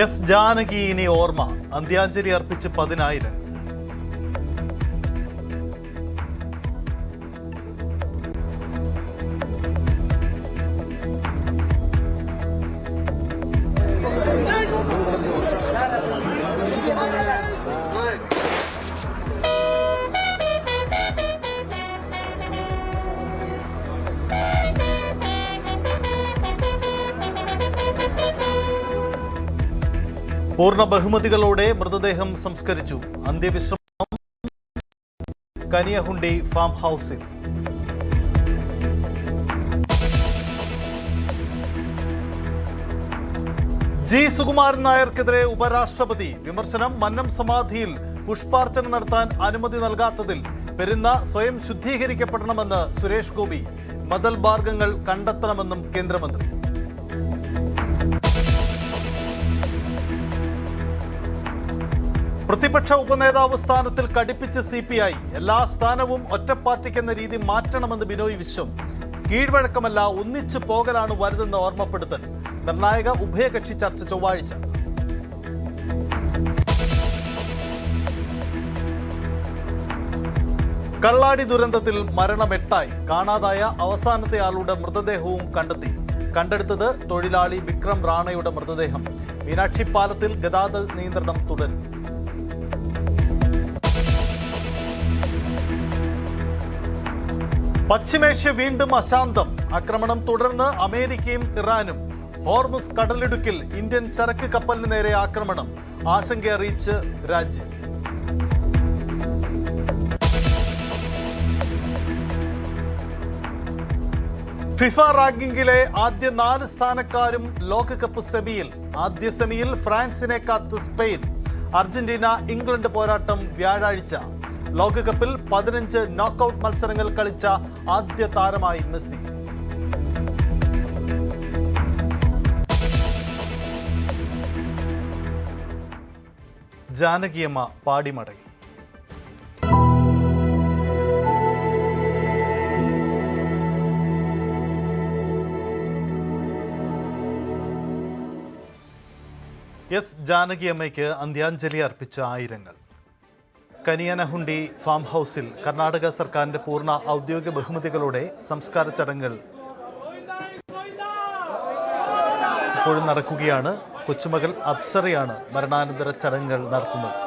S Janaki ഇനി ഓർമ്മ, അന്ത്യാഞ്ജലി അർപ്പിച്ച് 10,000. പൂർണ്ണ ബഹുമതികളോടെ മൃതദേഹം സംസ്കരിച്ചു. അന്ത്യവിശ്രമം കനിയഹുണ്ടി ഫാം ഹൌസിൽ. ജി സുകുമാരൻ നായർക്കെതിരെ ഉപരാഷ്ട്രപതി വിമർശനം. മന്നം സമാധിയിൽ പുഷ്പാർച്ചന നടത്താൻ അനുമതി നൽകാത്തതിൽ പെരുന്ന സ്വയം ശുദ്ധീകരിക്കപ്പെടണമെന്ന് സുരേഷ് ഗോപി. മതൽ മാർഗങ്ങൾ കണ്ടെത്തണമെന്നും കേന്ദ്രമന്ത്രി. പ്രതിപക്ഷ ഉപനേതാവ് സ്ഥാനത്തിൽ കടുപ്പിച്ച് CPI. എല്ലാ സ്ഥാനവും ഒറ്റ പാർട്ടിക്കെന്ന രീതി മാറ്റണമെന്ന് ബിനോയ് വിശ്വം. കീഴ്വഴക്കമല്ല, ഒന്നിച്ചു പോകലാണ് വലുതെന്ന് ഓർമ്മപ്പെടുത്തൽ. നിർണായക ഉഭയകക്ഷി ചർച്ച ചൊവ്വാഴ്ച. കള്ളാടി ദുരന്തത്തിൽ മരണം 8. കാണാതായ അവസാനത്തെ ആളുടെ മൃതദേഹവും കണ്ടെടുത്തത് തൊഴിലാളി വിക്രം റാണയുടെ മൃതദേഹം. മീനാക്ഷി പാലത്തിൽ ഗതാഗത നിയന്ത്രണം തുടരും. പശ്ചിമേഷ്യ വീണ്ടും അശാന്തം. ആക്രമണം തുടർന്ന് അമേരിക്കയും ഇറാനും. ഹോർമുസ് കടലിടുക്കിൽ ഇന്ത്യൻ ചരക്ക് കപ്പലിന് നേരെ ആക്രമണം. ആശങ്ക അറിയിച്ച് രാജ്യം. ഫിഫ റാങ്കിങ്ങിലെ ആദ്യ 4 സ്ഥാനക്കാരും ലോകകപ്പ് സെമിയിൽ. ആദ്യ സെമിയിൽ ഫ്രാൻസിനെ കാത്ത് സ്പെയിൻ. അർജന്റീന ഇംഗ്ലണ്ട് പോരാട്ടം വ്യാഴാഴ്ച. ലോകകപ്പിൽ 15 നോക്കൌട്ട് മത്സരങ്ങൾ കളിച്ച ആദ്യ താരമായി മെസ്സി. ജാനകിയമ്മ പാടിമടങ്ങി. എസ് ജാനകിയമ്മയ്ക്ക് അന്ത്യാഞ്ജലി അർപ്പിച്ച ആയിരങ്ങൾ. കനിയനഹുണ്ടി ഫാം ഹൗസിൽ കർണാടക സർക്കാരിന്റെ പൂർണ്ണ ഔദ്യോഗിക ബഹുമതികളോടെ സംസ്കാര ചടങ്ങുകൾ ഇപ്പോഴും നടക്കുകയാണ്. കൊച്ചുമകൾ അപ്സരയാണ് മരണാനന്തര ചടങ്ങുകൾ നടത്തുന്നത്.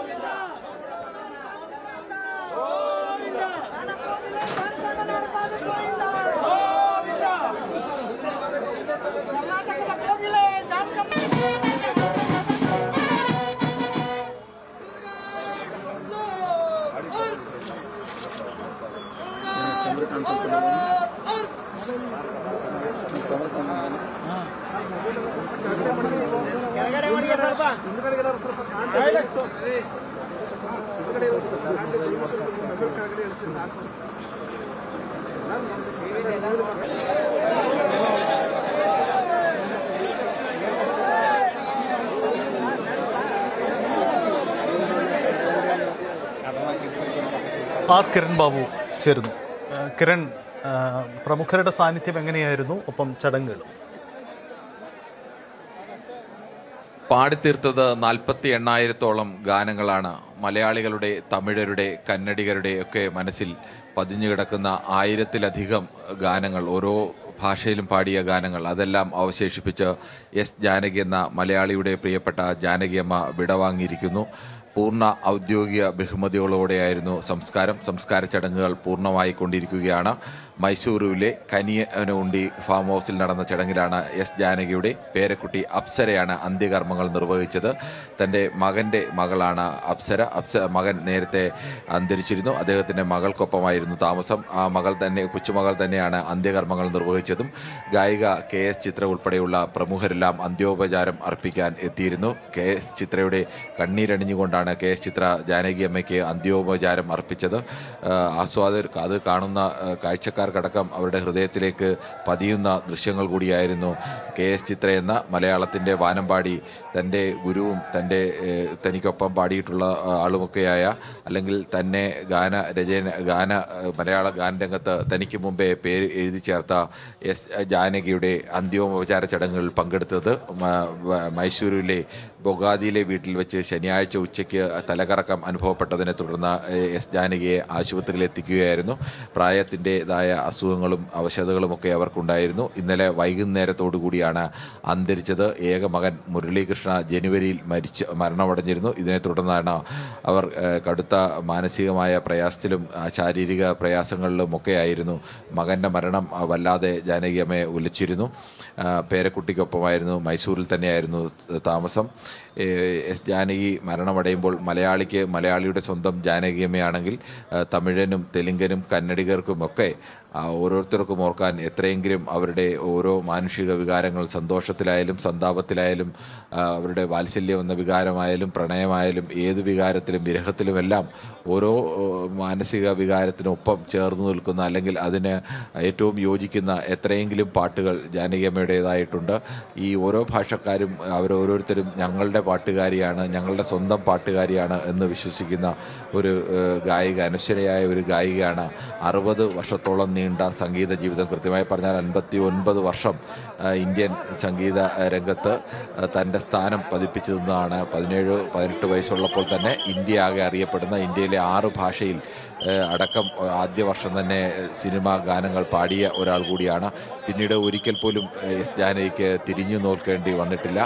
ആർ കിരൺ ബാബു ചേരുന്നു. കിരൺ, പ്രമുഖരുടെ സാന്നിധ്യം എങ്ങനെയായിരുന്നു? ഒപ്പം ചടങ്ങുകൾ പാടിത്തീർത്തത് 48,000-ഓളം ഗാനങ്ങളാണ്. മലയാളികളുടെ, തമിഴരുടെ, കന്നഡികരുടെ ഒക്കെ മനസ്സിൽ പതിഞ്ഞുകിടക്കുന്ന 1000-ലധികം ഗാനങ്ങൾ, ഓരോ ഭാഷയിലും പാടിയ ഗാനങ്ങൾ, അതെല്ലാം അവശേഷിപ്പിച്ച് എസ് ജാനകി എന്ന മലയാളിയുടെ പ്രിയപ്പെട്ട ജാനകിയമ്മ വിടവാങ്ങിയിരിക്കുന്നു. പൂർണ്ണ ഔദ്യോഗിക ബഹുമതികളോടെയായിരുന്നു സംസ്കാര ചടങ്ങുകൾ പൂർണ്ണമായി കൊണ്ടിരിക്കുകയാണ്. മൈസൂരുവിലെ കനിയനഹുണ്ടി ഫാം ഹൗസിൽ നടന്ന ചടങ്ങിലാണ് എസ് ജാനകിയുടെ പേരക്കുട്ടി അപ്സരയാണ് അന്ത്യകർമ്മങ്ങൾ നിർവഹിച്ചത്. തൻ്റെ മകൻ്റെ മകളാണ് അപ്സര. മകൻ നേരത്തെ അന്തരിച്ചിരുന്നു. അദ്ദേഹത്തിൻ്റെ മകൾക്കൊപ്പമായിരുന്നു താമസം. ആ കൊച്ചുമകൾ തന്നെയാണ് അന്ത്യകർമ്മങ്ങൾ നിർവഹിച്ചതും. ഗായിക KS ചിത്ര ഉൾപ്പെടെയുള്ള പ്രമുഖരെല്ലാം അന്ത്യോപചാരം അർപ്പിക്കാൻ എത്തിയിരുന്നു. KS ചിത്രയുടെ കണ്ണീരണിഞ്ഞുകൊണ്ടാണ് KS ചിത്ര ജാനകിയമ്മയ്ക്ക് അന്ത്യോപചാരം അർപ്പിച്ചത്. ആസ്വാദകർക്ക്, അത് കാണുന്ന കാഴ്ചക്കാർക്കടക്കം അവരുടെ ഹൃദയത്തിലേക്ക് പതിയുന്ന ദൃശ്യങ്ങൾ കൂടിയായിരുന്നു KS ചിത്ര എന്ന മലയാളത്തിൻ്റെ വാനമ്പാടി തൻ്റെ ഗുരുവും തനിക്കൊപ്പം പാടിയിട്ടുള്ള ആളുമൊക്കെയായ, അല്ലെങ്കിൽ തന്നെ മലയാള ഗാനരംഗത്ത് തനിക്ക് മുമ്പേ പേര് എഴുതി ചേർത്ത S. ജാനകിയുടെ അന്ത്യോപചാര ചടങ്ങുകളിൽ പങ്കെടുത്തത് മൈസൂരിലെ ബൊഗാദിയിലെ വീട്ടിൽ വെച്ച് ശനിയാഴ്ച ഉച്ചയ്ക്ക് തലകറക്കം അനുഭവപ്പെട്ടതിനെ തുടർന്ന് S. ജാനകിയെ ആശുപത്രിയിൽ എത്തിക്കുകയായിരുന്നു. പ്രായത്തിൻ്റെതായ അസുഖങ്ങളും അവശതകളുമൊക്കെ അവർക്കുണ്ടായിരുന്നു. ഇന്നലെ വൈകുന്നേരത്തോടു കൂടിയാണ് അന്തരിച്ചത്. ഏക മകൻ മുരളീകൃഷ്ണ ജനുവരിയിൽ മരണമടഞ്ഞിരുന്നു. ഇതിനെ തുടർന്നാണ് അവർ കടുത്ത മാനസികമായ പ്രയാസത്തിലും ശാരീരിക പ്രയാസങ്ങളിലുമൊക്കെ ആയിരുന്നു. മകൻ്റെ മരണം വല്ലാതെ ജാനകിയമ്മയെ ഉലച്ചിരുന്നു. പേരക്കുട്ടിക്കൊപ്പമായിരുന്നു, മൈസൂരിൽ തന്നെയായിരുന്നു താമസം. S. ജാനകി മരണമടയുമ്പോൾ മലയാളിയുടെ സ്വന്തം ജാനകിയമ്മയാണെങ്കിൽ തമിഴനും തെലുങ്കനും കന്നഡികർക്കുമൊക്കെ ഓരോരുത്തർക്കും ഓർക്കാൻ എത്രയെങ്കിലും അവരുടെ ഓരോ മാനുഷിക വികാരങ്ങൾ, സന്തോഷത്തിലായാലും സന്താപത്തിലായാലും അവരുടെ വാത്സല്യം എന്ന വികാരമായാലും പ്രണയമായാലും ഏത് വികാരത്തിലും വിരഹത്തിലുമെല്ലാം ഓരോ മാനസിക വികാരത്തിനൊപ്പം ചേർന്ന് നിൽക്കുന്ന, അല്ലെങ്കിൽ അതിന് ഏറ്റവും യോജിക്കുന്ന എത്രയെങ്കിലും പാട്ടുകൾ ജാനകിയമ്മയുടേതായിട്ടുണ്ട്. ഈ ഓരോ ഭാഷക്കാരും അവരോരോരുത്തരും ഞങ്ങളുടെ പാട്ടുകാരിയാണ്, ഞങ്ങളുടെ സ്വന്തം പാട്ടുകാരിയാണ് എന്ന് വിശ്വസിക്കുന്ന ഒരു ഗായിക, അനശ്വരയായ ഒരു ഗായികയാണ്. 60 വർഷത്തോളം നീണ്ട സംഗീത ജീവിതം, കൃത്യമായി പറഞ്ഞാൽ 59 വർഷം ഇന്ത്യൻ സംഗീത രംഗത്ത് തൻ്റെ സ്ഥാനം പതിപ്പിച്ചതെന്നാണ്. 17-18 വയസ്സുള്ളപ്പോൾ തന്നെ ഇന്ത്യ ആകെ അറിയപ്പെടുന്ന, ഇന്ത്യയിലെ 6 ഭാഷയിൽ അടക്കം ആദ്യ വർഷം തന്നെ സിനിമാ ഗാനങ്ങൾ പാടിയ ഒരാൾ കൂടിയാണ്. പിന്നീട് ഒരിക്കൽ പോലും S. ജാനകിക്ക് തിരിഞ്ഞു നോക്കേണ്ടി വന്നിട്ടില്ല.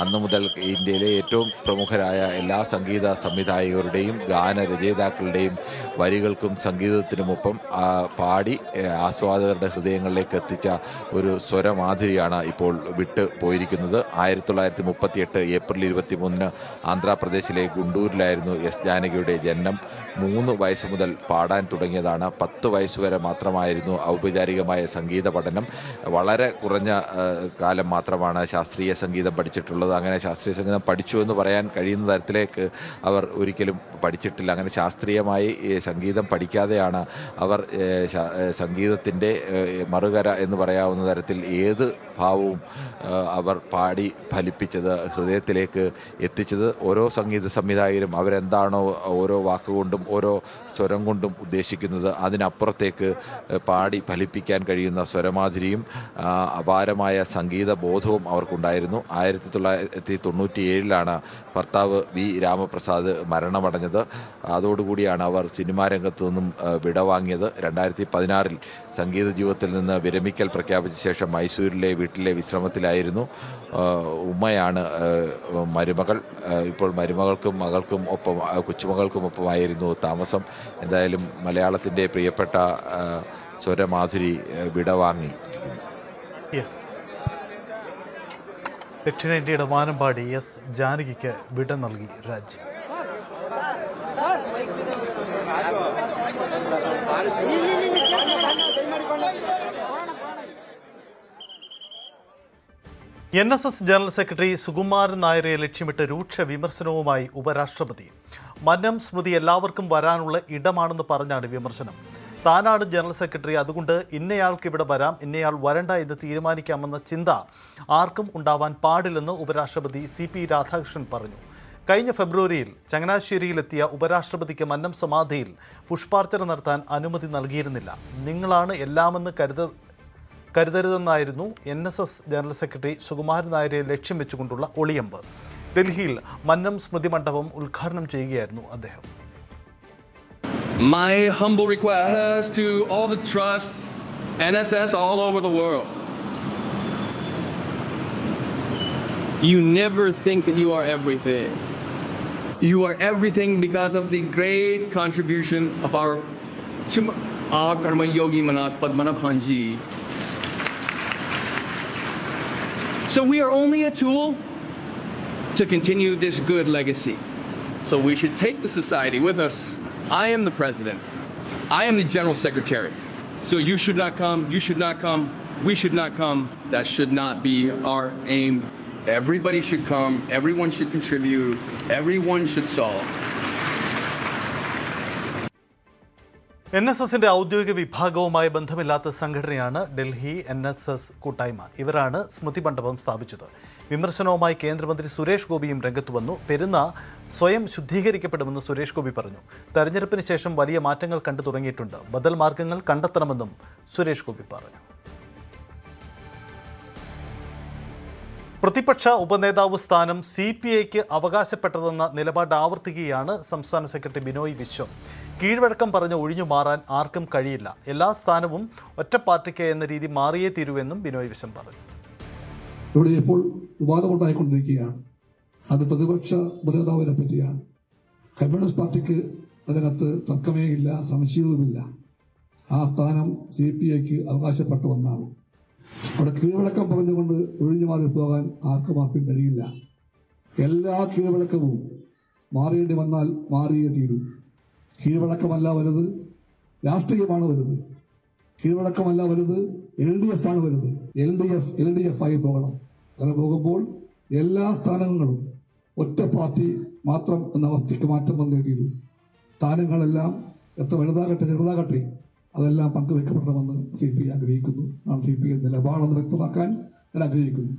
അന്നു മുതൽ ഇന്ത്യയിലെ ഏറ്റവും പ്രമുഖരായ എല്ലാ സംഗീത സംവിധായകരുടെയും ഗാനരചയിതാക്കളുടെയും വരികൾക്കും സംഗീതത്തിനുമൊപ്പം പാടി ആസ്വാദകരുടെ ഹൃദയങ്ങളിലേക്ക് എത്തിച്ച ഒരു സ്വരമാധുരിയാണ് ഇപ്പോൾ വിട്ടു പോയിരിക്കുന്നത്. 1938 ഏപ്രിൽ 23 ആന്ധ്രാപ്രദേശിലെ ഗുണ്ടൂരിലായിരുന്നു S. ജാനകിയുടെ ജനനം. 3 വയസ്സ് മുതൽ പാടാൻ തുടങ്ങിയതാണ്. 10 വയസ്സുവരെ മാത്രമായിരുന്നു ഔപചാരികമായ സംഗീത പഠനം. വളരെ കുറഞ്ഞ കാലം മാത്രമാണ് ശാസ്ത്രീയ സംഗീതം പഠിച്ചിട്ടുള്ളത്. അങ്ങനെ ശാസ്ത്രീയ സംഗീതം പഠിച്ചു എന്ന് പറയാൻ കഴിയുന്ന തരത്തിലേക്ക് അവർ ഒരിക്കലും പഠിച്ചിട്ടില്ല. അങ്ങനെ ശാസ്ത്രീയമായി സംഗീതം പഠിക്കാതെയാണ് അവർ സംഗീതത്തിൻ്റെ മറുകര എന്ന് പറയാവുന്ന തരത്തിൽ ഏത് ഭാവവും അവർ പാടി ഫലിപ്പിച്ചത്, ഹൃദയത്തിലേക്ക് എത്തിച്ചത്. ഓരോ സംഗീത സംവിധായകരും അവരെന്താണോ ഓരോ വാക്കുകൊണ്ടും ഓരോ സ്വരം കൊണ്ടും ഉദ്ദേശിക്കുന്നത് അതിനപ്പുറത്തേക്ക് പാടി ഫലിപ്പിക്കാൻ കഴിയുന്ന സ്വരമാധുരിയും അപാരമായ സംഗീത ബോധവും അവർക്കുണ്ടായിരുന്നു. 1997 ഭർത്താവ് V. രാമപ്രസാദ് മരണമടഞ്ഞത്. അതോടുകൂടിയാണ് അവർ സിനിമാ രംഗത്ത് നിന്നും വിടവാങ്ങിയത്. 2016 സംഗീത ജീവിതത്തിൽ നിന്ന് വിരമിക്കൽ പ്രഖ്യാപിച്ച ശേഷം മൈസൂരിലെ വീട്ടിലെ വിശ്രമത്തിലായിരുന്നു. ഉമ്മയാണ് മരുമകൾ. ഇപ്പോൾ മരുമകൾക്കും മകൾക്കും ഒപ്പം കൊച്ചുമകൾക്കും ഒപ്പമായിരുന്നു താമസം. എന്തായാലും മലയാളത്തിൻ്റെ പ്രിയപ്പെട്ട സ്വരമാധുരി വിടവാങ്ങി. ദക്ഷിണേന്ത്യയുടെ വാനമ്പാടി S. ജാനകിക്ക് വിട നൽകി രാജ്യം. NSS ജനറൽ സെക്രട്ടറി സുകുമാരൻ നായരെ ലക്ഷ്യമിട്ട് രൂക്ഷ വിമർശനവുമായി ഉപരാഷ്ട്രപതി. മന്നം സ്മൃതി എല്ലാവർക്കും വരാനുള്ള ഇടമാണെന്ന് പറഞ്ഞാണ് വിമർശനം. താനാണ് ജനറൽ സെക്രട്ടറി, അതുകൊണ്ട് ഇന്നയാൾക്ക് ഇവിടെ വരാം, ഇന്നയാൾ വരണ്ട എന്ന് തീരുമാനിക്കാമെന്ന ചിന്ത ആർക്കും ഉണ്ടാവാൻ പാടില്ലെന്ന് ഉപരാഷ്ട്രപതി CP രാധാകൃഷ്ണൻ പറഞ്ഞു. കഴിഞ്ഞ ഫെബ്രുവരിയിൽ ചങ്ങനാശ്ശേരിയിലെത്തിയ ഉപരാഷ്ട്രപതിക്ക് മന്നം സമാധിയിൽ പുഷ്പാർച്ചന നടത്താൻ അനുമതി നൽകിയിരുന്നില്ല. നിങ്ങളാണ് എല്ലാമെന്ന് കരുതരുതെന്നായിരുന്നു NSS ജനറൽ സെക്രട്ടറി സുകുമാരൻ നായരെ ലക്ഷ്യം വെച്ചുകൊണ്ടുള്ള ഒളിയമ്പ്. ഡൽഹിയിൽ മന്നം സ്മൃതി മണ്ഡപം ഉദ്ഘാടനം ചെയ്യുകയായിരുന്നു അദ്ദേഹം. My humble request to all the trust NSS all over the world. You never think that you are everything. You are everything because of the great contribution of our Karma Yogi Manat Padmanabhanji. So we are only a tool to continue this good legacy. So we should take the society with us. I am the president. I am the general secretary. So you should not come, you should not come, we should not come. That should not be our aim. Everybody should come, everyone should contribute, everyone should solve. NSSന്റെ ഔദ്യോഗിക വിഭാഗവുമായി ബന്ധമില്ലാത്ത സംഘടനയാണ് Delhi NSS കൂട്ടായ്മ. ഇവരാണ് സ്മൃതി മണ്ഡപം സ്ഥാപിച്ചത്. വിമർശനവുമായി കേന്ദ്രമന്ത്രി സുരേഷ് ഗോപിയും രംഗത്ത് വന്നു. പെരുന്ന സ്വയം ശുദ്ധീകരിക്കപ്പെടുമെന്ന് സുരേഷ് ഗോപി പറഞ്ഞു. തെരഞ്ഞെടുപ്പിന് ശേഷം വലിയ മാറ്റങ്ങൾ കണ്ടു തുടങ്ങിയിട്ടുണ്ട്. ബദൽ മാർഗങ്ങൾ കണ്ടെത്തണമെന്നും സുരേഷ് ഗോപി പറഞ്ഞു. പ്രതിപക്ഷ ഉപനേതാവ് സ്ഥാനം CPIക്ക് അവകാശപ്പെട്ടതെന്ന നിലപാട് ആവർത്തിക്കുകയാണ് സംസ്ഥാന സെക്രട്ടറി ബിനോയ് വിശ്വം. കീഴ്വഴക്കം പറഞ്ഞ് ഒഴിഞ്ഞു മാറാൻ ആർക്കും കഴിയില്ല. എല്ലാ സ്ഥാനവും ഒറ്റ പാർട്ടിക്ക് എന്ന രീതി മാറിയേ തീരുവെന്നും ബിനോയ് വിശ്വം പറഞ്ഞു. ഇവിടെ ഇപ്പോൾ വിവാദമുണ്ടായിക്കൊണ്ടിരിക്കുകയാണ്. അത് പ്രതിപക്ഷ ഉപനേതാവിനെ പറ്റിയാണ്. കമ്മ്യൂണിസ്റ്റ് പാർട്ടിക്ക് അതിനകത്ത് തർക്കമേ ഇല്ല, സംശയവുമില്ല. ആ സ്ഥാനം CPIക്ക് അവകാശപ്പെട്ട ഒന്നാണ്. അവിടെ കീഴ്വഴക്കം പറഞ്ഞുകൊണ്ട് ഒഴിഞ്ഞു മാറി പോകാൻ ആർക്കും കഴിയില്ല. എല്ലാ കീഴ്വഴക്കവും മാറേണ്ടി വന്നാൽ മാറിയേ തീരൂ. കീഴ്വഴക്കമല്ല വലുത്, രാഷ്ട്രീയമാണ് വലുത്. കീഴ്വഴക്കമല്ല വലുത്, LDF ആണ് വലുത്. LDF ആയി പോകണം. അങ്ങനെ പോകുമ്പോൾ എല്ലാ സ്ഥാനങ്ങളും ഒറ്റ പാർട്ടി മാത്രം എന്ന അവസ്ഥയ്ക്ക് മാറ്റം വന്നേ തീരൂ. സ്ഥാനങ്ങളെല്ലാം എത്ര വലുതാകട്ടെ ചെറുതാകട്ടെ അതെല്ലാം പങ്കുവെക്കപ്പെടണമെന്ന് CPI ആഗ്രഹിക്കുന്നു. CPI നിലപാടെന്ന് വ്യക്തമാക്കാൻ ഞാൻ ആഗ്രഹിക്കുന്നു.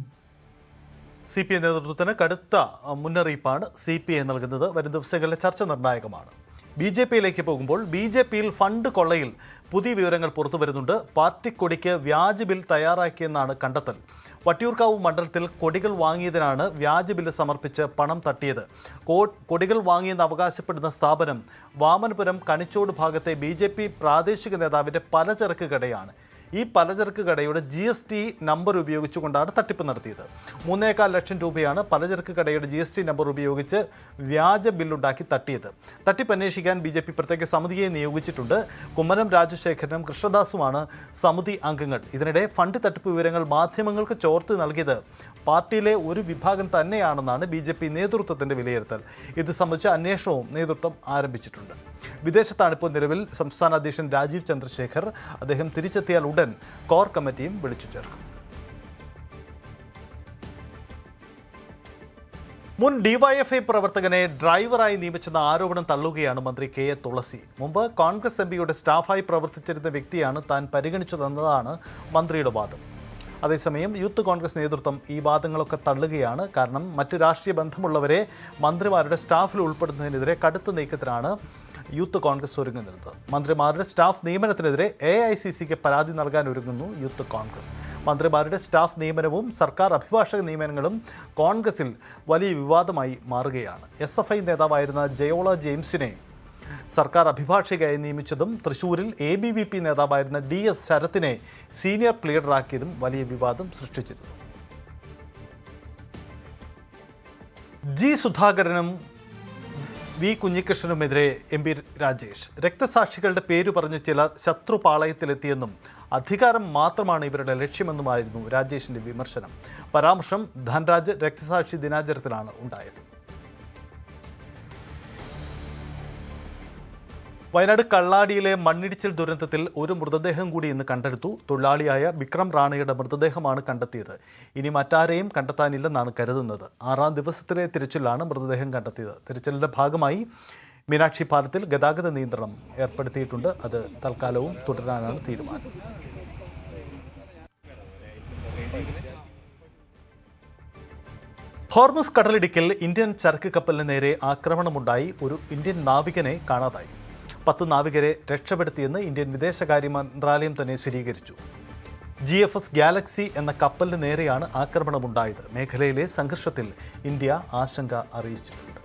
CPI നേതൃത്വത്തിന് കടുത്ത മുന്നറിയിപ്പാണ് CPI നൽകുന്നത്. വരും ദിവസങ്ങളിലെ ചർച്ച നിർണായകമാണ്. BJPയിലേക്ക് പോകുമ്പോൾ BJPയിൽ ഫണ്ട് കൊള്ളയിൽ പുതിയ വിവരങ്ങൾ പുറത്തു വരുന്നുണ്ട്. പാർട്ടി കൊടിക്ക് വ്യാജ ബിൽ തയ്യാറാക്കിയെന്നാണ് കണ്ടെത്തൽ. വട്ടിയൂർക്കാവ് മണ്ഡലത്തിൽ കൊടികൾ വാങ്ങിയതിനാണ് വ്യാജ ബില്ല് സമർപ്പിച്ച് പണം തട്ടിയത്. കൊടികൾ വാങ്ങിയെന്ന് അവകാശപ്പെടുന്ന സ്ഥാപനം വാമനപുരം കണിച്ചോട് ഭാഗത്തെ BJP പ്രാദേശിക നേതാവിൻ്റെ പലചരക്ക് കടയാണ്. ഈ പലചരക്ക് കടയുടെ GST നമ്പർ ഉപയോഗിച്ചുകൊണ്ടാണ് തട്ടിപ്പ് നടത്തിയത്. 3.25 ലക്ഷം രൂപയാണ് പലചരക്ക് കടയുടെ GST നമ്പർ ഉപയോഗിച്ച് വ്യാജ ബില്ലുണ്ടാക്കി തട്ടിയത്. തട്ടിപ്പ് അന്വേഷിക്കാൻ BJP പ്രത്യേക സമിതിയെ നിയോഗിച്ചിട്ടുണ്ട്. കുമ്മനം രാജശേഖരനും കൃഷ്ണദാസുമാണ് സമിതി അംഗങ്ങൾ. ഇതിനിടെ ഫണ്ട് തട്ടിപ്പ് വിവരങ്ങൾ മാധ്യമങ്ങൾക്ക് ചോർത്തി നൽകിയത് പാർട്ടിയിലെ ഒരു വിഭാഗം തന്നെയാണെന്നാണ് BJP നേതൃത്വത്തിൻ്റെ വിലയിരുത്തൽ. ഇത് സംബന്ധിച്ച അന്വേഷണവും നേതൃത്വം ആരംഭിച്ചിട്ടുണ്ട്. വിദേശത്താണ് ഇപ്പോൾ നിലവിൽ സംസ്ഥാന അധ്യക്ഷൻ രാജീവ് ചന്ദ്രശേഖർ. അദ്ദേഹം തിരിച്ചെത്തിയാൽ ഉടൻ കോർ കമ്മിറ്റിയും വിളിച്ചു ചേർക്കും. മുൻ DYFI പ്രവർത്തകനെ ഡ്രൈവറായി നിയമിച്ചെന്ന ആരോപണം തള്ളുകയാണ് മന്ത്രി KA തുളസി. മുമ്പ് കോൺഗ്രസ് MPയുടെ സ്റ്റാഫായി പ്രവർത്തിച്ചിരുന്ന വ്യക്തിയാണ് താൻ പരിഗണിച്ചതെന്നതാണ് മന്ത്രിയുടെ വാദം. അതേസമയം യൂത്ത് കോൺഗ്രസ് നേതൃത്വം ഈ വാദങ്ങളൊക്കെ തള്ളുകയാണ്. കാരണം മറ്റ് രാഷ്ട്രീയ ബന്ധമുള്ളവരെ മന്ത്രിമാരുടെ സ്റ്റാഫിൽ ഉൾപ്പെടുന്നതിനെതിരെ കടുത്ത നീക്കത്തിനാണ് യൂത്ത് കോൺഗ്രസ് ഒരുങ്ങുന്നത്. മന്ത്രിമാരുടെ സ്റ്റാഫ് നിയമനത്തിനെതിരെ AICCക്ക് പരാതി നൽകാൻ ഒരുങ്ങുന്നു യൂത്ത് കോൺഗ്രസ്. മന്ത്രിമാരുടെ സ്റ്റാഫ് നിയമനവും സർക്കാർ അഭിഭാഷക നിയമനങ്ങളും കോൺഗ്രസിൽ വലിയ വിവാദമായി മാറുകയാണ്. SFI നേതാവായിരുന്ന ജയോള ജെയിംസിനെ സർക്കാർ അഭിഭാഷകയായി നിയമിച്ചതും തൃശ്ശൂരിൽ ABVP നേതാവായിരുന്ന DS ശരത്തിനെ സീനിയർ പ്ലീഡറാക്കിയതും വലിയ വിവാദം സൃഷ്ടിച്ചിരുന്നു. G സുധാകരനും V കുഞ്ഞികൃഷ്ണനുമെതിരെ MP രാജേഷ്. രക്തസാക്ഷികളുടെ പേരു പറഞ്ഞ് ചിലർ ശത്രുപാളയത്തിലെത്തിയെന്നും അധികാരം മാത്രമാണ് ഇവരുടെ ലക്ഷ്യമെന്നുമായിരുന്നു രാജേഷിൻ്റെ വിമർശനം. പരാമർശം ധൻരാജ് രക്തസാക്ഷി ദിനാചരണത്തിലാണ് ഉണ്ടായത്. വയനാട് കള്ളാടിയിലെ മണ്ണിടിച്ചിൽ ദുരന്തത്തിൽ ഒരു മൃതദേഹം കൂടി ഇന്ന് കണ്ടെടുത്തു. തൊഴിലാളിയായ വിക്രം റാണയുടെ മൃതദേഹമാണ് കണ്ടെത്തിയത്. ഇനി മറ്റാരെയും കണ്ടെത്താനില്ലെന്നാണ് കരുതുന്നത്. 6ാം ദിവസത്തിലെ തിരച്ചിലാണ് മൃതദേഹം കണ്ടെത്തിയത്. തിരച്ചിലിൻ്റെ ഭാഗമായി മീനാക്ഷി പാലത്തിൽ ഗതാഗത നിയന്ത്രണം ഏർപ്പെടുത്തിയിട്ടുണ്ട്. അത് തൽക്കാലവും തുടരാനാണ് തീരുമാനം. ഹോർമുസ് കടലിടുക്കിൽ ഇന്ത്യൻ ചരക്ക് കപ്പലിന് നേരെ ആക്രമണമുണ്ടായി. ഒരു ഇന്ത്യൻ നാവികനെ കാണാതായി. 10 നാവികരെ രക്ഷപ്പെടുത്തിയെന്ന് ഇന്ത്യൻ വിദേശകാര്യ മന്ത്രാലയം തന്നെ സ്ഥിരീകരിച്ചു. GFS ഗാലക്സി എന്ന കപ്പലിന് നേരെയാണ് ആക്രമണമുണ്ടായത്. മേഖലയിലെ സംഘർഷത്തിൽ ഇന്ത്യ ആശങ്ക അറിയിച്ചിട്ടുണ്ട്.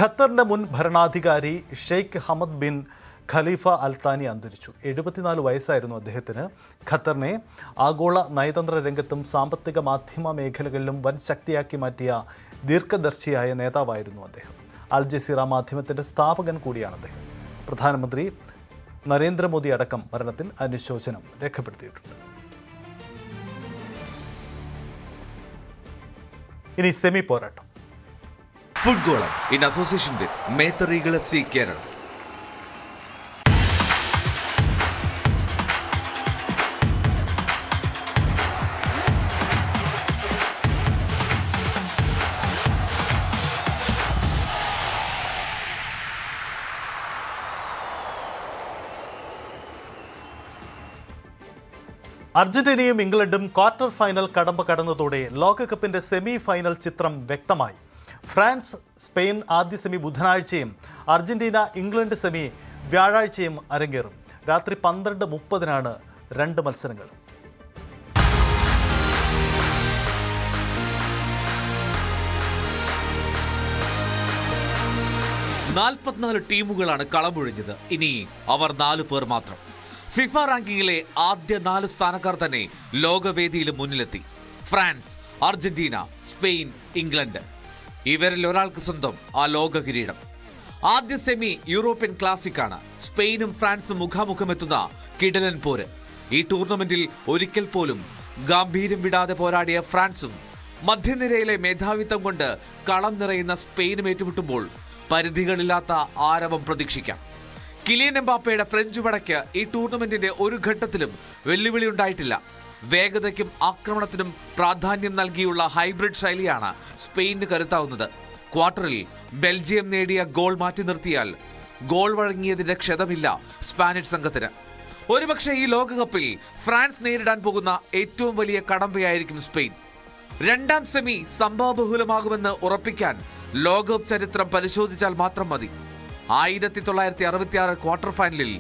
ഖത്തറിന്റെ മുൻ ഭരണാധികാരി Sheikh Hamad bin Khalifa Al Thani അന്തരിച്ചു. 74 വയസ്സായിരുന്നു അദ്ദേഹത്തിന്. ഖത്തറിനെ ആഗോള നയതന്ത്ര രംഗത്തും സാമ്പത്തിക മാധ്യമ മേഖലകളിലും വൻ ശക്തിയാക്കി മാറ്റിയ ദീർഘദർശിയായ നേതാവായിരുന്നു അദ്ദേഹം. അൽ ജസീറ മാധ്യമത്തിൻ്റെ സ്ഥാപകൻ കൂടിയാണ് അദ്ദേഹം. പ്രധാനമന്ത്രി നരേന്ദ്രമോദി അടക്കം മരണത്തിൽ അനുശോചനം രേഖപ്പെടുത്തിയിട്ടുണ്ട്. ഇനി സെമി പോരാട്ടം. Football in association with Methar Eagle FC Kerala. അർജന്റീനയും ഇംഗ്ലണ്ടും ക്വാർട്ടർ ഫൈനൽ കടമ്പ കടന്നതോടെ ലോകകപ്പിന്റെ സെമി ഫൈനൽ ചിത്രം വ്യക്തമായി. ഫ്രാൻസ് സ്പെയിൻ ആദ്യ സെമി ബുധനാഴ്ചയും അർജന്റീന ഇംഗ്ലണ്ട് സെമി വ്യാഴാഴ്ചയും അരങ്ങേറും. രാത്രി 12:30 രണ്ട് മത്സരങ്ങൾ. ടീമുകളാണ് കളമൊഴിഞ്ഞത്. ഇനി അവർ 4 പേർ മാത്രം. ഫിഫ റാങ്കിങ്ങിലെ ആദ്യ 4 സ്ഥാനക്കാർ തന്നെ ലോകവേദിയിൽ മുന്നിലെത്തി. France, Argentina, Spain, England. ഇവരിൽ ഒരാൾക്ക് സ്വന്തം ആ ലോക കിരീടം. ആദ്യ സെമി യൂറോപ്യൻ ക്ലാസിക്കാണ്. സ്പെയിനും ഫ്രാൻസും മുഖാമുഖമെത്തുന്ന കിടലൻ പോര്. ഈ ടൂർണമെന്റിൽ ഒരിക്കൽ പോലും ഗാംഭീര്യം വിടാതെ പോരാടിയ ഫ്രാൻസും മധ്യനിരയിലെ മേധാവിത്വം കൊണ്ട് കളം നിറയുന്ന സ്പെയിനും ഏറ്റുമുട്ടുമ്പോൾ പരിധികളില്ലാത്ത ആരവം പ്രതീക്ഷിക്കാം. കിലിയൻ എംബാപ്പയുടെ ഫ്രഞ്ച് പടയ്ക്ക് ഈ ടൂർണമെന്റിന്റെ ഒരു ഘട്ടത്തിലും വെല്ലുവിളി ഉണ്ടായിട്ടില്ല. വേഗതയ്ക്കും ആക്രമണത്തിനും പ്രാധാന്യം നൽകിയുള്ള ഹൈബ്രിഡ് ശൈലിയാണ് സ്പെയിനിന് കരുത്താവുന്നത്. ക്വാർട്ടറിൽ ബെൽജിയം നേടിയ ഗോൾ മാറ്റി നിർത്തിയാൽ ഗോൾ വഴങ്ങിയതിന്റെ ക്ഷതമില്ല സ്പാനിഷ് സംഘത്തിന്. ഒരുപക്ഷെ ഈ ലോകകപ്പിൽ ഫ്രാൻസ് നേരിടാൻ പോകുന്ന ഏറ്റവും വലിയ കടമ്പയായിരിക്കും സ്പെയിൻ. രണ്ടാം സെമി സംഭവബഹുലമാകുമെന്ന് ഉറപ്പിക്കാൻ ലോകകപ്പ് ചരിത്രം പരിശോധിച്ചാൽ മാത്രം മതി. 1966 ക്വാർട്ടർ ഫൈനലിൽ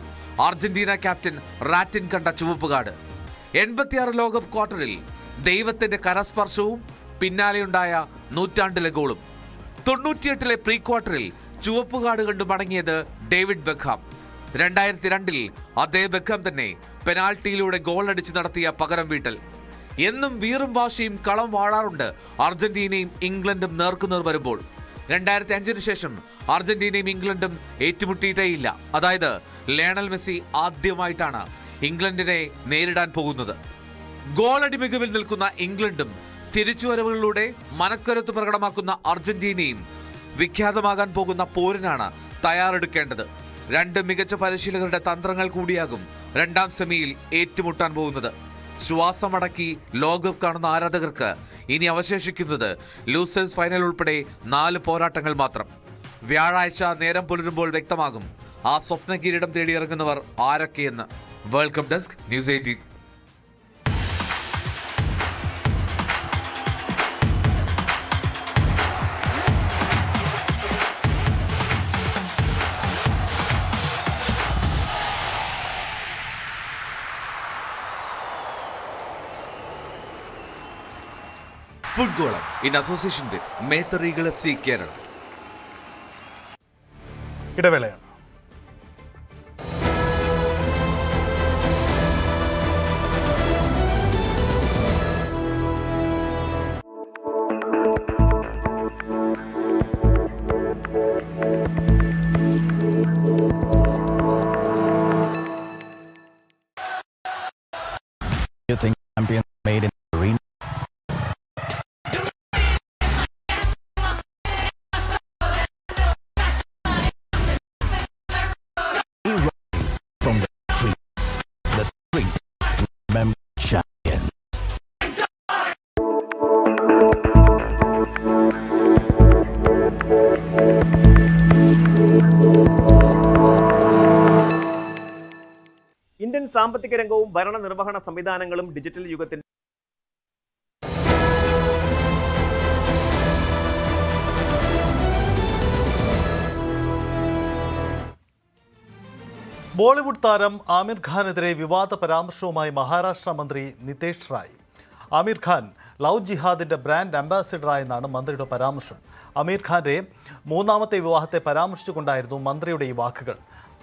അർജന്റീന ക്യാപ്റ്റൻ റാറ്റിൻ കണ്ട ചുവപ്പുകാട്. 86 ലോകകപ്പ് ക്വാർട്ടറിൽ ദൈവത്തിന്റെ കരസ്പർശവും പിന്നാലെയുണ്ടായ നൂറ്റാണ്ടിലെ ഗോളും. 98 പ്രീ ക്വാർട്ടറിൽ ചുവപ്പുകാട് കണ്ടു മടങ്ങിയത് ഡേവിഡ് ബെക്കാം. 2002 അതേ ബെക്കാം തന്നെ പെനാൽറ്റിയിലൂടെ ഗോൾ അടിച്ചു നടത്തിയ പകരം വീട്ടൽ. എന്നും വീറും വാശിയും കളം വാഴാറുണ്ട് അർജന്റീനയും ഇംഗ്ലണ്ടും നേർക്കുനേർ വരുമ്പോൾ. 2005 ശേഷം അർജന്റീനയും ഇംഗ്ലണ്ടും ഏറ്റുമുട്ടിയിട്ടേയില്ല. അതായത് ലയണൽ മെസ്സി ആദ്യമായിട്ടാണ് ഇംഗ്ലണ്ടിനെ നേരിടാൻ പോകുന്നത്. ഗോളടി മികവിൽ നിൽക്കുന്ന ഇംഗ്ലണ്ടും തിരിച്ചുവരവുകളിലൂടെ മനക്കരുത്ത് പ്രകടമാക്കുന്ന അർജന്റീനയും വിഖ്യാതമാകാൻ പോകുന്ന പോരിനാണ് തയ്യാറെടുക്കേണ്ടത്. 2 മികച്ച പരിശീലകരുടെ തന്ത്രങ്ങൾ കൂടിയാകും രണ്ടാം സെമിയിൽ ഏറ്റുമുട്ടാൻ പോകുന്നത്. ശ്വാസമടക്കി ലോകകപ്പ് കാണുന്ന ആരാധകർക്ക് ഇനി അവശേഷിക്കുന്നത് ലൂസേഴ്സ് ഫൈനൽ ഉൾപ്പെടെ 4 പോരാട്ടങ്ങൾ മാത്രം. വ്യാഴാഴ്ച നേരം പുലരുമ്പോൾ വ്യക്തമാകും ആ സ്വപ്ന കിരീടം തേടിയിറങ്ങുന്നവർ ആരൊക്കെയെന്ന്. World cup desk, news 18. Football in association with Methar Eagle FC Kerala. ഇടവേളയാണ്. You think champions made in the arena? We rise from the street, remember champions. Indian സാമ്പത്തിക രംഗവും ഭരണനിർവഹണ സംവിധാനങ്ങളും ഡിജിറ്റൽ യുഗത്തിൽ ബോളിവുഡ് താരം ആമിർ ഖാനെതിരെ വിവാദ പരാമർശവുമായി മഹാരാഷ്ട്ര മന്ത്രി നിതേഷ് റായ്. ആമിർ ഖാൻ ലവ് ജിഹാദിന്റെ ബ്രാൻഡ് അംബാസിഡറായെന്നാണ് മന്ത്രിയുടെ പരാമർശം. ആമിർ ഖാന്റെ 3ാമത്തെ വിവാഹത്തെ പരാമർശിച്ചുകൊണ്ടായിരുന്നു മന്ത്രിയുടെ ഈ വാക്കുകൾ.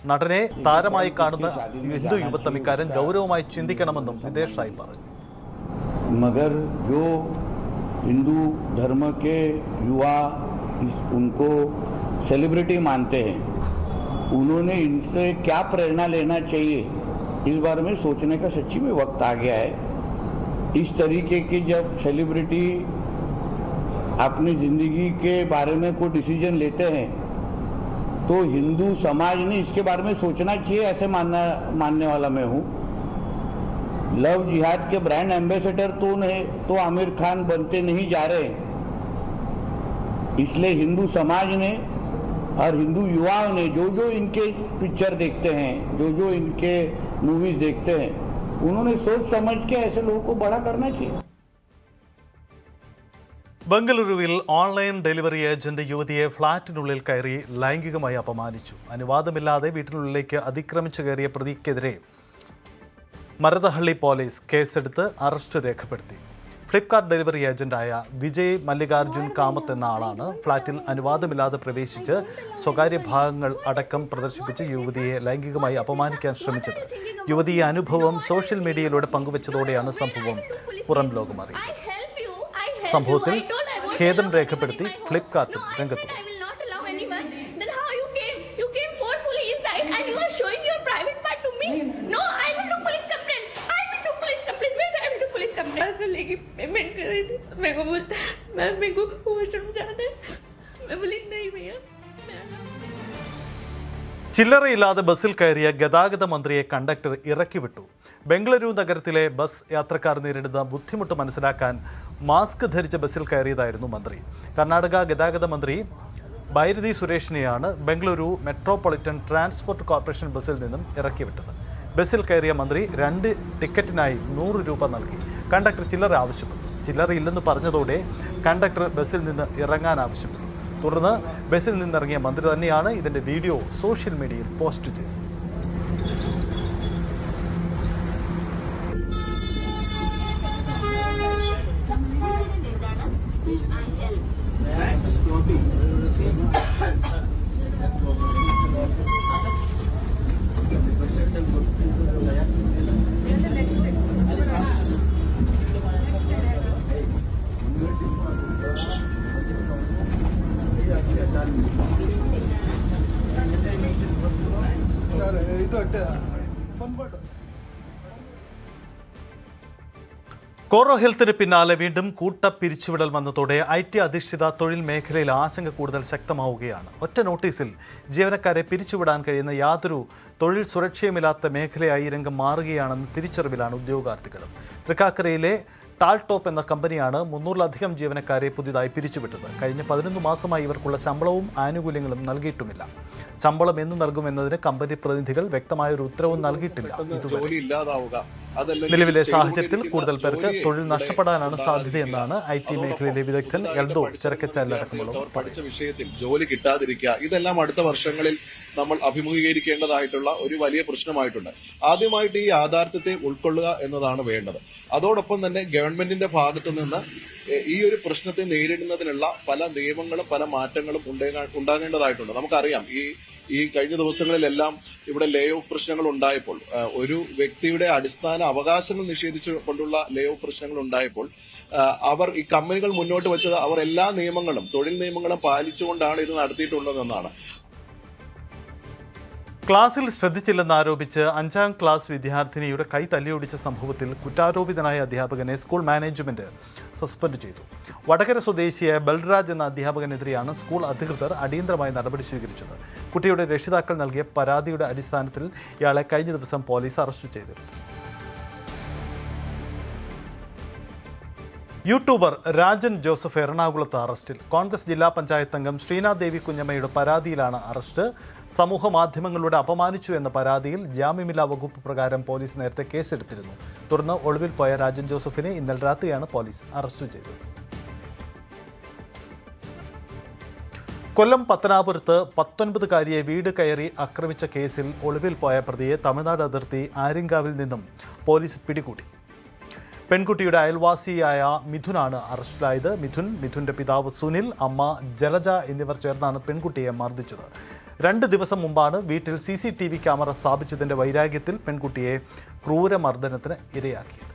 നടനെ താരമായി കാണുന്ന ഹിന്ദു യുവത്വം ഇക്കാര്യം ഗൗരവമായി ചിന്തിക്കണമെന്നും നിതേഷ് റായ് പറഞ്ഞു. मगर जो हिंदू धर्म के युवा उनको सेलिब्रिटी मानते हैं, उन्होंने इनसे क्या प्रेरणा लेना चाहिए, इस बारे में सोचने का सच्ची में वक्त आ गया है. इस तरीके की जब सेलिब्रिटी अपनी ज़िंदगी के बारे में कोई डिसीजन लेते हैं तो हिंदू समाज ने इसके बारे में सोचना चाहिए, ऐसे मानने वाला मैं हूँ. लव जिहाद के ब्रांड एम्बेसडर तो आमिर खान बनते नहीं जा रहे. इसलिए हिंदू समाज ने और हिंदू युवाओं ने जो इनके पिक्चर देखते हैं, जो इनके मूवीज देखते हैं, उन्होंने सोच समझ के ऐसे लोगों को बड़ा करना चाहिए. ബംഗളൂരുവിൽ ഓൺലൈൻ ഡെലിവറി ഏജന്റ് യുവതിയെ ഫ്ളാറ്റിനുള്ളിൽ കയറി ലൈംഗികമായി അപമാനിച്ചു. അനുവാദമില്ലാതെ വീട്ടിനുള്ളിലേക്ക് അതിക്രമിച്ചു കയറിയ പ്രതിക്കെതിരെ മരതഹള്ളി പോലീസ് കേസെടുത്ത് അറസ്റ്റ് രേഖപ്പെടുത്തി. ഫ്ലിപ്കാർട്ട് ഡെലിവറി ഏജന്റായ വിജയ് മല്ലികാർജുൻ കാമത്ത് എന്ന ആളാണ് ഫ്ളാറ്റിൽ അനുവാദമില്ലാതെ പ്രവേശിച്ച് സ്വകാര്യ ഭാഗങ്ങൾ അടക്കം പ്രദർശിപ്പിച്ച് യുവതിയെ ലൈംഗികമായി അപമാനിക്കാൻ ശ്രമിച്ചത്. യുവതി ഈ അനുഭവം സോഷ്യൽ മീഡിയയിലൂടെ പങ്കുവച്ചതോടെയാണ് സംഭവം പുറം ലോകമറിയുന്നത്. സംഭവത്തിൽ ഖേദം രേഖപ്പെടുത്തി ഫ്ലിപ്കാർട്ടും രംഗത്ത് വന്നു. पेमेंट कर रही थी, मेरे को बोलता है मैम मेरे को वॉशरूम जाना है. मैं बोली नहीं भैया. ചില്ലറയില്ലാതെ ബസ്സിൽ കയറിയ ഗതാഗത മന്ത്രിയെ കണ്ടക്ടർ ഇറക്കിവിട്ടു. ബംഗളൂരു നഗരത്തിലെ ബസ് യാത്രക്കാർ നേരിടുന്ന ബുദ്ധിമുട്ട് മനസ്സിലാക്കാൻ മാസ്ക് ധരിച്ച ബസ്സിൽ കയറിയതായിരുന്നു മന്ത്രി. കർണാടക ഗതാഗത മന്ത്രി ബൈരതി സുരേഷിനെയാണ് ബംഗളൂരു മെട്രോപൊളിറ്റൻ ട്രാൻസ്പോർട്ട് കോർപ്പറേഷൻ ബസ്സിൽ നിന്നും ഇറക്കിവിട്ടത്. ബസ്സിൽ കയറിയ മന്ത്രി 2 ടിക്കറ്റിനായി 100 രൂപ നൽകി. കണ്ടക്ടർ ചില്ലറ ആവശ്യപ്പെട്ടു. ചില്ലറയില്ലെന്ന് പറഞ്ഞതോടെ കണ്ടക്ടർ ബസ്സിൽ നിന്ന് ഇറങ്ങാൻ ആവശ്യപ്പെട്ടു. തുടർന്ന് ബസ്സിൽ നിന്നിറങ്ങിയ മന്ത്രി തന്നെയാണ് ഇതിൻ്റെ വീഡിയോ സോഷ്യൽ മീഡിയയിൽ പോസ്റ്റ് ചെയ്തത്. കോറോ ഹെൽത്തിന് പിന്നാലെ വീണ്ടും കൂട്ടപ്പിരിച്ചുവിടൽ വന്നതോടെ IT അധിഷ്ഠിത തൊഴിൽ മേഖലയിൽ ആശങ്ക കൂടുതൽ ശക്തമാവുകയാണ്. ഒറ്റ നോട്ടീസിൽ ജീവനക്കാരെ പിരിച്ചുവിടാൻ കഴിയുന്ന യാതൊരു തൊഴിൽ സുരക്ഷയുമില്ലാത്ത മേഖലയായി രംഗം മാറുകയാണെന്ന് തിരിച്ചറിവിലാണ് ഉദ്യോഗാർത്ഥികളും. തൃക്കാക്കരയിലെ ടാൾടോപ്പ് എന്ന കമ്പനിയാണ് 300-ലധികം ജീവനക്കാരെ പുതിയതായി പിരിച്ചുവിട്ടത്. കഴിഞ്ഞ 11 മാസമായി ഇവർക്കുള്ള ശമ്പളവും ആനുകൂല്യങ്ങളും നൽകിയിട്ടുമില്ല. ശമ്പളം എന്ന് നൽകുമെന്നതിന് കമ്പനി പ്രതിനിധികൾ വ്യക്തമായ ഒരു ഉത്തരവും നൽകിയിട്ടില്ല. നിലവിലെ സാഹചര്യത്തിൽ കൂടുതൽ പേർക്ക് തൊഴിൽ നഷ്ടപ്പെടാനാണ് സാധ്യതയെന്നാണ് IT മേഖലയിലെ വിദഗ്ധൻ എൽദോ ചെറുക്കച്ചാലടക്കമുള്ളവർ പഠിച്ച വിഷയത്തിൽ ജോലി കിട്ടാതിരിക്കുക, ഇതെല്ലാം അടുത്ത വർഷങ്ങളിൽ നമ്മൾ അഭിമുഖീകരിക്കേണ്ടതായിട്ടുള്ള ഒരു വലിയ പ്രശ്നമായിട്ടുണ്ട്. ആദ്യമായിട്ട് ഈ യാഥാർത്ഥ്യത്തെ ഉൾക്കൊള്ളുക എന്നതാണ് വേണ്ടത്. അതോടൊപ്പം തന്നെ ഗവൺമെന്റിന്റെ ഭാഗത്തു നിന്ന് ഈ ഒരു പ്രശ്നത്തെ നേരിടുന്നതിനുള്ള പല നിയമങ്ങളും പല മാറ്റങ്ങളും ഉണ്ടാകേണ്ടതായിട്ടുണ്ട്. നമുക്കറിയാം ഈ കഴിഞ്ഞ ദിവസങ്ങളിലെല്ലാം ഇവിടെ ലേ ഓഫ് പ്രശ്നങ്ങൾ ഉണ്ടായപ്പോൾ, ഒരു വ്യക്തിയുടെ അടിസ്ഥാന അവകാശങ്ങൾ നിഷേധിച്ചു കൊണ്ടുള്ള ലേ ഓഫ് പ്രശ്നങ്ങൾ ഉണ്ടായപ്പോൾ അവർ ഈ കമ്പനികൾ മുന്നോട്ട് വെച്ചത് അവർ എല്ലാ നിയമങ്ങളും തൊഴിൽ നിയമങ്ങളും പാലിച്ചുകൊണ്ടാണ് ഇത് നടത്തിയിട്ടുള്ളതെന്നാണ്. ക്ലാസ്സിൽ ശ്രദ്ധിച്ചില്ലെന്നാരോപിച്ച് 5ാം ക്ലാസ് വിദ്യാർത്ഥിനിയുടെ കൈ തല്ലിയൊടിച്ച സംഭവത്തിൽ കുറ്റാരോപിതനായ അധ്യാപകനെ സ്കൂൾ മാനേജ്മെന്റ് സസ്പെൻഡ് ചെയ്തു. വടകര സ്വദേശിയായ ബൽരാജ് എന്ന അധ്യാപകനെതിരെയാണ് സ്കൂൾ അധികൃതർ അടിയന്തരമായ നടപടി സ്വീകരിച്ചത്. കുട്ടിയുടെ രക്ഷിതാക്കൾ നൽകിയ പരാതിയുടെ അടിസ്ഥാനത്തിൽ ഇയാളെ കഴിഞ്ഞ ദിവസം പോലീസ് അറസ്റ്റ് ചെയ്തിരുന്നു. യൂട്യൂബർ രാജൻ ജോസഫ് എറണാകുളത്ത് അറസ്റ്റിൽ. കോൺഗ്രസ് ജില്ലാ പഞ്ചായത്ത് അംഗം ശ്രീനാഥ് ദേവി കുഞ്ഞമ്മയുടെ പരാതിയിലാണ് അറസ്റ്റ്. സമൂഹ മാധ്യമങ്ങളിലൂടെ അപമാനിച്ചു എന്ന പരാതിയിൽ ജാമ്യമില്ലാ വകുപ്പ് പ്രകാരം പോലീസ് നേരത്തെ കേസെടുത്തിരുന്നു. തുടർന്ന് ഒളിവിൽ പോയ രാജൻ ജോസഫിനെ ഇന്നലെ രാത്രിയാണ് പോലീസ് അറസ്റ്റ് ചെയ്തത്. കൊല്ലം പത്തനാപുരത്ത് 19-കാരിയെ വീട് കയറി ആക്രമിച്ച കേസിൽ ഒളിവിൽ പോയ പ്രതിയെ തമിഴ്നാട് അതിർത്തി ആര്യങ്കാവിൽ നിന്നും പോലീസ് പിടികൂടി. പെൺകുട്ടിയുടെ അയൽവാസിയായ മിഥുനാണ് അറസ്റ്റിലായത്. മിഥുന്റെ പിതാവ് സുനിൽ, അമ്മ ജലജ എന്നിവർ ചേർന്നാണ് പെൺകുട്ടിയെ മർദ്ദിച്ചത്. 2 ദിവസം മുമ്പാണ് വീട്ടിൽ CCTV ക്യാമറ സ്ഥാപിച്ചതിന്റെ വൈരാഗ്യത്തിൽ പെൺകുട്ടിയെ ക്രൂരമർദ്ദനത്തിന് ഇരയാക്കിയത്.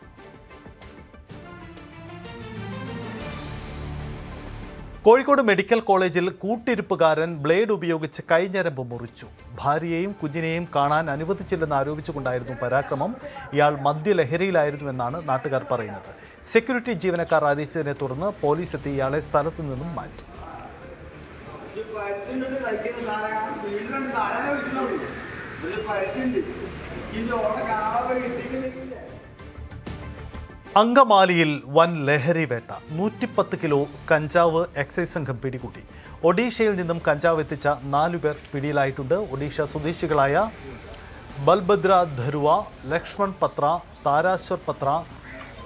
കോഴിക്കോട് മെഡിക്കൽ കോളേജിൽ കൂട്ടിരിപ്പുകാരൻ ബ്ലേഡ് ഉപയോഗിച്ച് കൈഞ്ഞരമ്പ് മുറിച്ചു. ഭാര്യയെയും കുഞ്ഞിനെയും കാണാൻ അനുവദിച്ചില്ലെന്ന് ആരോപിച്ചുകൊണ്ടായിരുന്നു പരാക്രമം. ഇയാൾ മദ്യലഹരിയിലായിരുന്നുവെന്നാണ് നാട്ടുകാർ പറയുന്നത്. സെക്യൂരിറ്റി ജീവനക്കാർ അറിയിച്ചതിനെ തുടർന്ന് പോലീസ് എത്തി ഇയാളെ സ്ഥലത്തു നിന്നും മാറ്റി. അങ്കമാലിയിൽ വൻ ലഹരി വേട്ട. 110 കിലോ കഞ്ചാവ് എക്സൈസ് സംഘം പിടികൂടി. ഒഡീഷയിൽ നിന്നും കഞ്ചാവ് എത്തിച്ച 4 പേർ പിടിയിലായിട്ടുണ്ട്. ഒഡീഷ സ്വദേശികളായ ബൽഭദ്ര ധരുവ, ലക്ഷ്മൺ പത്ര, താരാശ്വർ പത്ര,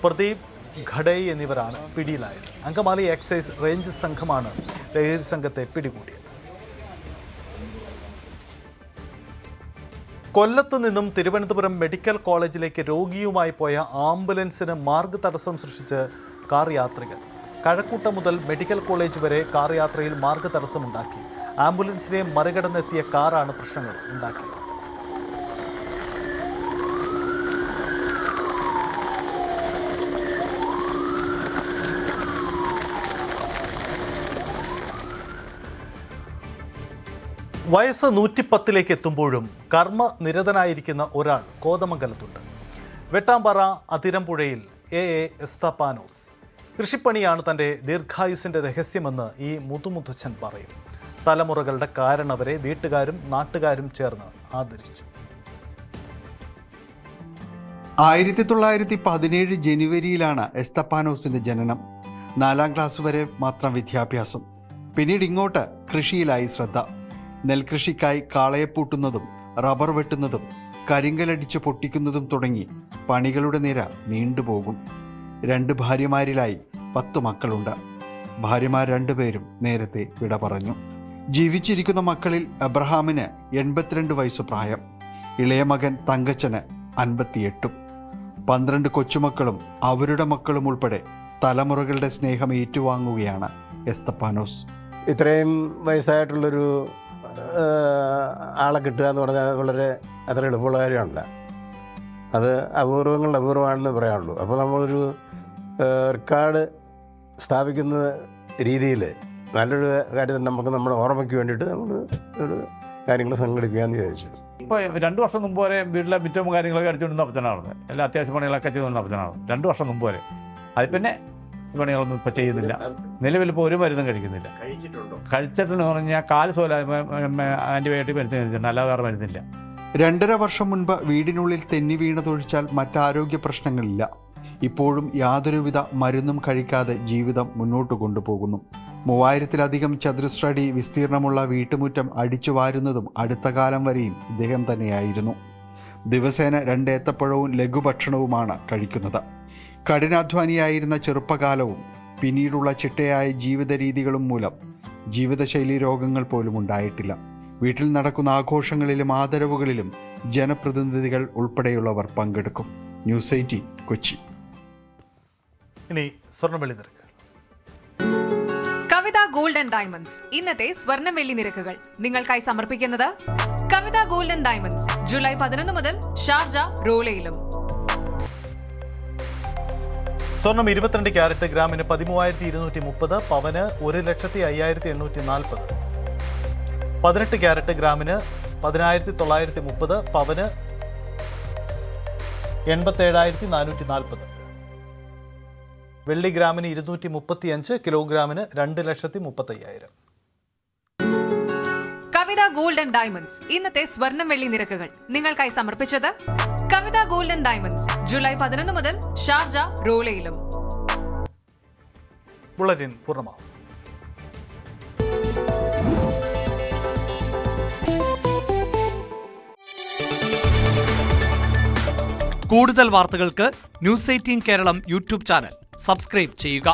പ്രദീപ് ഘടൈ എന്നിവരാണ് പിടിയിലായത്. അങ്കമാലി എക്സൈസ് റേഞ്ച് സംഘമാണ് ലഹരി സംഘത്തെ പിടികൂടിയത്. കൊല്ലത്ത് നിന്നും തിരുവനന്തപുരം മെഡിക്കൽ കോളേജിലേക്ക് രോഗിയുമായി പോയ ആംബുലൻസിന് മാർഗതടസ്സം സൃഷ്ടിച്ച് കാർ യാത്രികർ. കഴക്കൂട്ടം മുതൽ മെഡിക്കൽ കോളേജ് വരെ കാർ യാത്രയിൽ മാർഗതടസ്സമുണ്ടാക്കി. ആംബുലൻസിനെ മറികടന്നെത്തിയ കാറാണ് പ്രശ്നങ്ങൾ ഉണ്ടാക്കിയത്. വയസ്സ് 110 എത്തുമ്പോഴും കർമ്മനിരതനായിരിക്കുന്ന ഒരാൾ കോതമംഗലത്തുണ്ട്. വെട്ടാമ്പാറ അതിരമ്പുഴയിൽ എസ്തപ്പാനോസ്. കൃഷിപ്പണിയാണ് തൻ്റെ ദീർഘായുസിൻ്റെ രഹസ്യമെന്ന് ഈ മുതുമുത്തച്ഛൻ പറയും. തലമുറകളുടെ കാരണവരെ വീട്ടുകാരും നാട്ടുകാരും ചേർന്ന് ആദരിച്ചു. 1917 ജനുവരിയിലാണ് എസ്തപ്പാനോസിന്റെ ജനനം. 4ാം ക്ലാസ് വരെ മാത്രം വിദ്യാഭ്യാസം. പിന്നീട് ഇങ്ങോട്ട് കൃഷിയിലായി ശ്രദ്ധ. നെൽകൃഷിക്കായി കാളയെപ്പൂട്ടുന്നതും റബ്ബർ വെട്ടുന്നതും കരിങ്കലടിച്ച് പൊട്ടിക്കുന്നതും തുടങ്ങി പണികളുടെ നിര നീണ്ടുപോകും. 2 ഭാര്യമാരിലായി 10 മക്കളുണ്ട്. ഭാര്യമാർ 2 പേരും നേരത്തെ വിട പറഞ്ഞു. ജീവിച്ചിരിക്കുന്ന മക്കളിൽ അബ്രഹാമിന് 82 വയസ്സ് പ്രായം. ഇളയ മകൻ തങ്കച്ചന് 58. 12 കൊച്ചുമക്കളും അവരുടെ മക്കളും ഉൾപ്പെടെ തലമുറകളുടെ സ്നേഹം ഏറ്റുവാങ്ങുകയാണ് എസ്തപ്പാനോസ്. ഇത്രയും വയസ്സായിട്ടുള്ളൊരു ആളെ കിട്ടുക എന്ന് പറഞ്ഞാൽ വളരെ അത്ര എളുപ്പമുള്ള കാര്യമല്ല. അത് അപൂർവമാണെന്ന് പറയാനുള്ളൂ. അപ്പോൾ നമ്മളൊരു റെക്കോർഡ് സ്ഥാപിക്കുന്ന രീതിയിൽ നല്ലൊരു കാര്യം നമുക്ക് നമ്മുടെ ഓർമ്മയ്ക്ക് വേണ്ടിയിട്ട് നമ്മൾ ഒരു കാര്യങ്ങൾ സംഘടിപ്പിക്കാമെന്ന് വിചാരിച്ചു. ഇപ്പോൾ 2 വർഷം മുമ്പ് വരെ വീട്ടിലെ മിറ്റവും കാര്യങ്ങളൊക്കെ അടിച്ചുകൊണ്ടിരുന്ന അപ്പച്ചനാണ്. എല്ലാ അത്യാവശ്യ പണികളൊക്കെ ചെയ്തുകൊണ്ട അപ്പച്ചനാണ് 2 വർഷം മുമ്പ് വരെ. അത് പിന്നെ പണികളൊന്നും ഇപ്പോൾ ചെയ്യുന്നില്ല. നിലവിൽ ഇപ്പോൾ ഒരു മരുന്നും കഴിക്കുന്നില്ല. കഴിച്ചിട്ടെന്ന് പറഞ്ഞാൽ 4 സോല ആൻറ്റിബയോട്ടിക് മരുന്ന് കഴിച്ചിട്ടുണ്ട്, അല്ലാതെ വേറെ മരുന്നില്ല. 2.5 വർഷം മുൻപ് വീടിനുള്ളിൽ തെന്നി വീണതൊഴിച്ചാൽ മറ്റാരോഗ്യ പ്രശ്നങ്ങളില്ല. ഇപ്പോഴും യാതൊരുവിധ മരുന്നും കഴിക്കാതെ ജീവിതം മുന്നോട്ട് കൊണ്ടുപോകുന്നു. 3000-ലധികം ചതുരശ്രടി വിസ്തീർണമുള്ള വീട്ടുമുറ്റം അടിച്ചു വാരുന്നതും അടുത്ത കാലം വരെയും ഇദ്ദേഹം തന്നെയായിരുന്നു. ദിവസേന 2 ഏത്തപ്പഴവും ലഘുഭക്ഷണവുമാണ് കഴിക്കുന്നത്. കഠിനാധ്വാനിയായിരുന്ന ചെറുപ്പകാലവും പിന്നീടുള്ള ചിട്ടയായ ജീവിത രീതികളും മൂലം ജീവിതശൈലി രോഗങ്ങൾ പോലും ഉണ്ടായിട്ടില്ല. വീട്ടിൽ നടക്കുന്ന ആഘോഷങ്ങളിലും ആദരവുകളിലും ജനപ്രതിനിധികൾ ഉൾപ്പെടെയുള്ളവർ പങ്കെടുക്കും. ന്യൂസ് 18 കൊച്ചി. ഇനി സ്വർണ്ണവെള്ളി നിരക്കുകൾ. കവിത ഗോൾഡ് ആൻഡ് ഡയമണ്ട്സ് ഇന്നത്തെ സ്വർണ്ണവെള്ളി നിരക്കുകൾ നിങ്ങൾക്കായി സമർപ്പിക്കുന്നത് കവിത ഗോൾഡ് ആൻഡ് ഡയമണ്ട്സ്. ജൂലൈ 11 മുതൽ ഷാർജ റോളയിലും. സ്വർണം 22 ക്യാരറ്റ് ഗ്രാമിന് 13,230, പവന് 1,05,840. 18 ക്യാരറ്റ് ഗ്രാമിന് 10,930, പവന് 87,440. വെള്ളി ഗ്രാമിന് 235, കിലോഗ്രാമിന് 2,35,000. കവിത ഗോൾഡ് ആൻഡ് ഡയമണ്ട്സ് ഇന്നത്തെ സ്വർണ്ണം വെള്ളി നിരക്കുകൾ നിങ്ങൾക്കായി സമർപ്പിച്ചത് Kavitha gold and diamonds. July 11 മുതൽ ഷാർജ റോളയിലും. ബുള്ളറ്റിൻ പൂർണ്ണമാവും. കൂടുതൽ വാർത്തകൾക്ക് news 18 Keralam YouTube channel subscribe ചെയ്യുക.